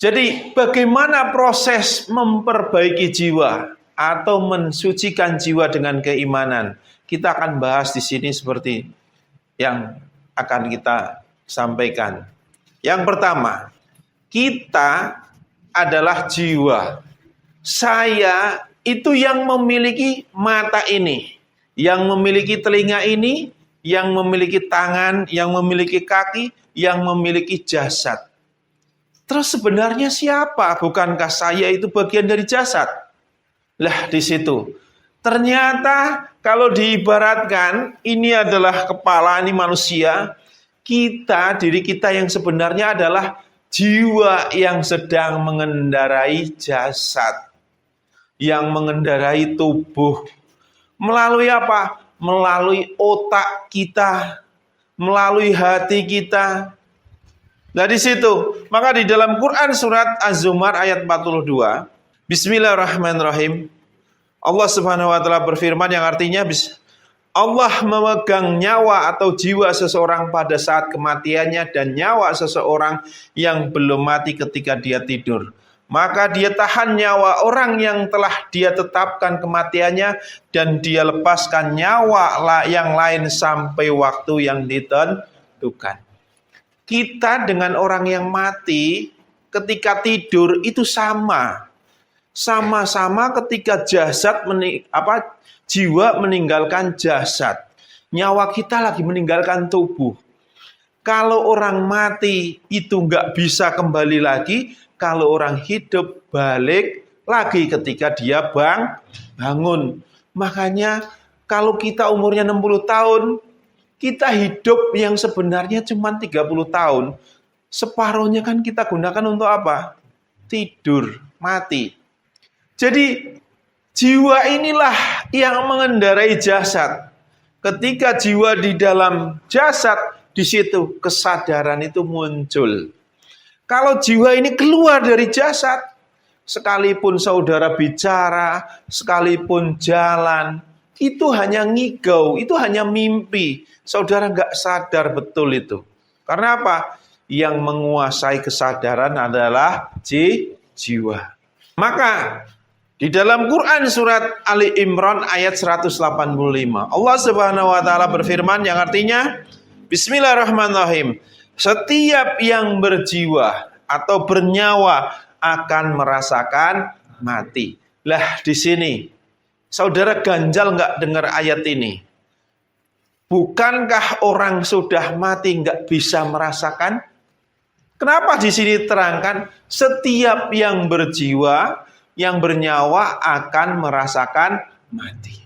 Jadi bagaimana proses memperbaiki jiwa atau mensucikan jiwa dengan keimanan? Kita akan bahas di sini seperti yang akan kita sampaikan. Yang pertama, kita adalah jiwa. Saya itu yang memiliki mata ini, yang memiliki telinga ini, yang memiliki tangan, yang memiliki kaki, yang memiliki jasad. Terus sebenarnya siapa? Bukankah saya itu bagian dari jasad? Lah di situ. Ternyata kalau diibaratkan ini adalah kepala, ini manusia, diri kita yang sebenarnya adalah jiwa yang sedang mengendarai jasad, yang mengendarai tubuh. Melalui apa? Melalui otak kita, melalui hati kita. Nah di situ, maka di dalam Quran surat Az-Zumar ayat 42, Bismillahirrahmanirrahim. Allah Subhanahu wa taala berfirman yang artinya Allah memegang nyawa atau jiwa seseorang pada saat kematiannya dan nyawa seseorang yang belum mati ketika dia tidur. Maka dia tahan nyawa orang yang telah dia tetapkan kematiannya dan dia lepaskan nyawa yang lain sampai waktu yang ditentukan. Kita dengan orang yang mati ketika tidur itu sama. Sama-sama ketika jiwa meninggalkan jasad. Nyawa kita lagi meninggalkan tubuh. Kalau orang mati itu nggak bisa kembali lagi. Kalau orang hidup balik lagi ketika dia bangun. Makanya kalau kita umurnya 60 tahun, kita hidup yang sebenarnya cuma 30 tahun. Separuhnya kan kita gunakan untuk apa? Tidur, mati. Jadi jiwa inilah yang mengendarai jasad. Ketika jiwa di dalam jasad, di situ kesadaran itu muncul. Kalau jiwa ini keluar dari jasad, sekalipun saudara bicara, sekalipun jalan, itu hanya ngigau, itu hanya mimpi. Saudara nggak sadar betul itu. Karena apa? Yang menguasai kesadaran adalah jiwa. Maka di dalam Quran surat Ali Imran ayat 185, Allah Subhanahu wa taala berfirman yang artinya Bismillahirrahmanirrahim. Setiap yang berjiwa atau bernyawa akan merasakan mati. Lah di sini saudara ganjal nggak dengar ayat ini? Bukankah orang sudah mati nggak bisa merasakan? Kenapa di sini terangkan setiap yang berjiwa, yang bernyawa akan merasakan mati.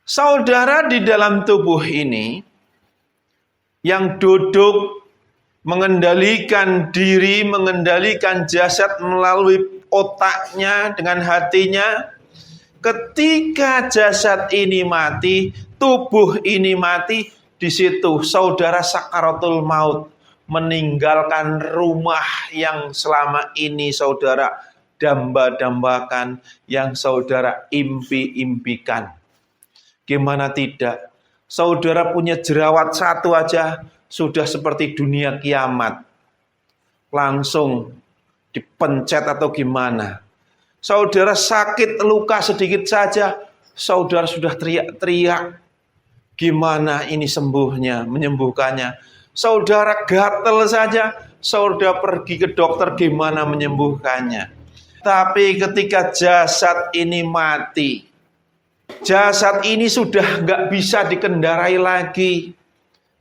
Saudara di dalam tubuh ini yang duduk mengendalikan diri, mengendalikan jasad melalui otaknya dengan hatinya. Ketika jasad ini mati, tubuh ini mati, di situ saudara sakaratul maut, meninggalkan rumah yang selama ini saudara damba-dambakan, yang saudara impi-impikan. Gimana tidak? Saudara punya jerawat satu aja, sudah seperti dunia kiamat. Langsung dipencet atau gimana. Saudara sakit luka sedikit saja, saudara sudah teriak-teriak. Gimana ini sembuhnya, menyembuhkannya. Saudara gatel saja, saudara pergi ke dokter gimana menyembuhkannya. Tapi ketika jasad ini mati, jasad ini sudah nggak bisa dikendarai lagi.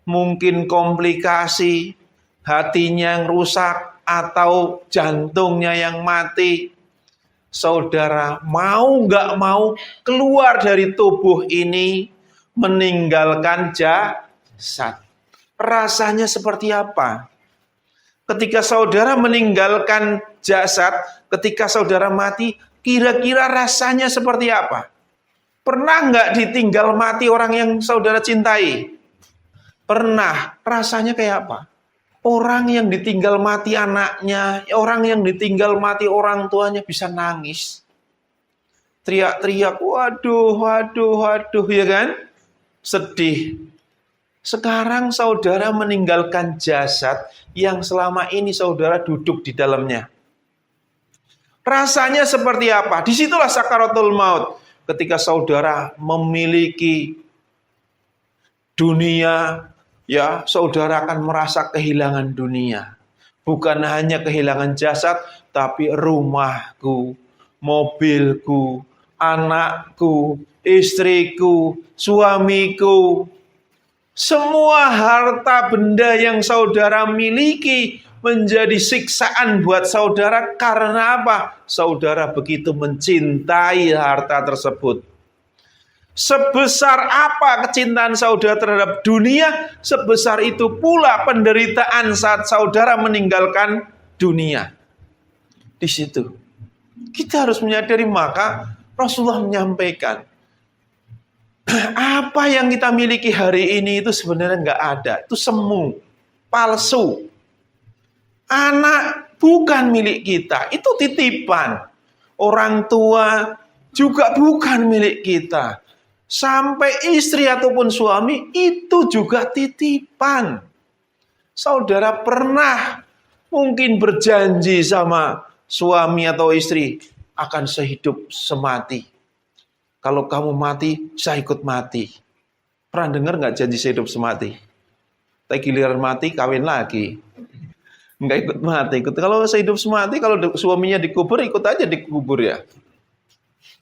Mungkin komplikasi, hatinya yang rusak, atau jantungnya yang mati. Saudara mau nggak mau keluar dari tubuh ini, meninggalkan jasad. Rasanya seperti apa? Ketika saudara meninggalkan jasad, ketika saudara mati, kira-kira rasanya seperti apa? Pernah nggak ditinggal mati orang yang saudara cintai? Pernah. Rasanya kayak apa? Orang yang ditinggal mati anaknya, orang yang ditinggal mati orang tuanya bisa nangis. Teriak-teriak, waduh, ya kan? Sedih. Sekarang saudara meninggalkan jasad yang selama ini saudara duduk di dalamnya. Rasanya seperti apa? Disitulah sakaratul maut. Ketika saudara memiliki dunia, ya, saudara akan merasa kehilangan dunia. Bukan hanya kehilangan jasad, tapi rumahku, mobilku, anakku, istriku, suamiku. Semua harta benda yang saudara miliki menjadi siksaan buat saudara karena apa? Saudara begitu mencintai harta tersebut. Sebesar apa kecintaan saudara terhadap dunia, sebesar itu pula penderitaan saat saudara meninggalkan dunia. Di situ kita harus menyadari, maka Rasulullah menyampaikan, apa yang kita miliki hari ini itu sebenarnya nggak ada. Itu semu, palsu. Anak bukan milik kita, itu titipan. Orang tua juga bukan milik kita. Sampai istri ataupun suami itu juga titipan. Saudara pernah mungkin berjanji sama suami atau istri, akan sehidup semati. Kalau kamu mati, saya ikut mati. Pernah dengar nggak janji sehidup semati? Tapi giliran mati, kawin lagi. Nggak ikut mati. Kalau sehidup semati, kalau suaminya dikubur, ikut aja dikubur ya.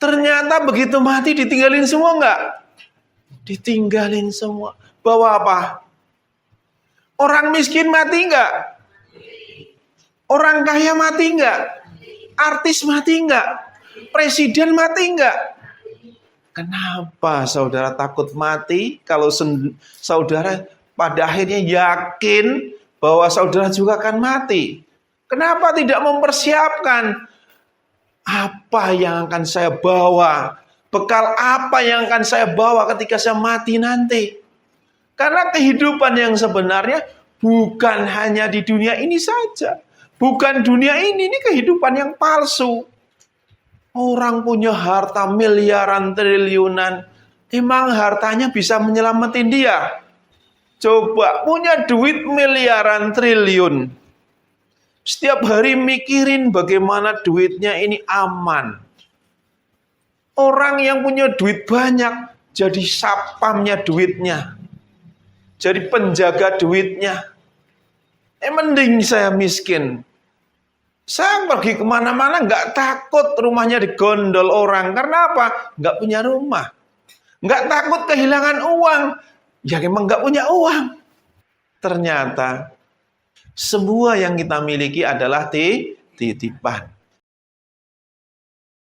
Ternyata begitu mati ditinggalin semua nggak? Ditinggalin semua. Bawa apa? Orang miskin mati nggak? Orang kaya mati nggak? Artis mati nggak? Presiden mati nggak? Kenapa saudara takut mati? Kalau saudara pada akhirnya yakin bahwa saudara juga akan mati. Kenapa tidak mempersiapkan? Apa yang akan saya bawa? Bekal apa yang akan saya bawa ketika saya mati nanti? Karena kehidupan yang sebenarnya bukan hanya di dunia ini saja. Bukan dunia ini kehidupan yang palsu. Orang punya harta miliaran triliunan. Emang hartanya bisa menyelamatin dia? Coba punya duit miliaran triliun. Setiap hari mikirin bagaimana duitnya ini aman. Orang yang punya duit banyak jadi sapamnya duitnya. Jadi penjaga duitnya. Mending saya miskin. Saya pergi kemana-mana nggak takut rumahnya digondol orang. Karena apa? Nggak punya rumah. Nggak takut kehilangan uang. Ya emang nggak punya uang. Ternyata semua yang kita miliki adalah titipan.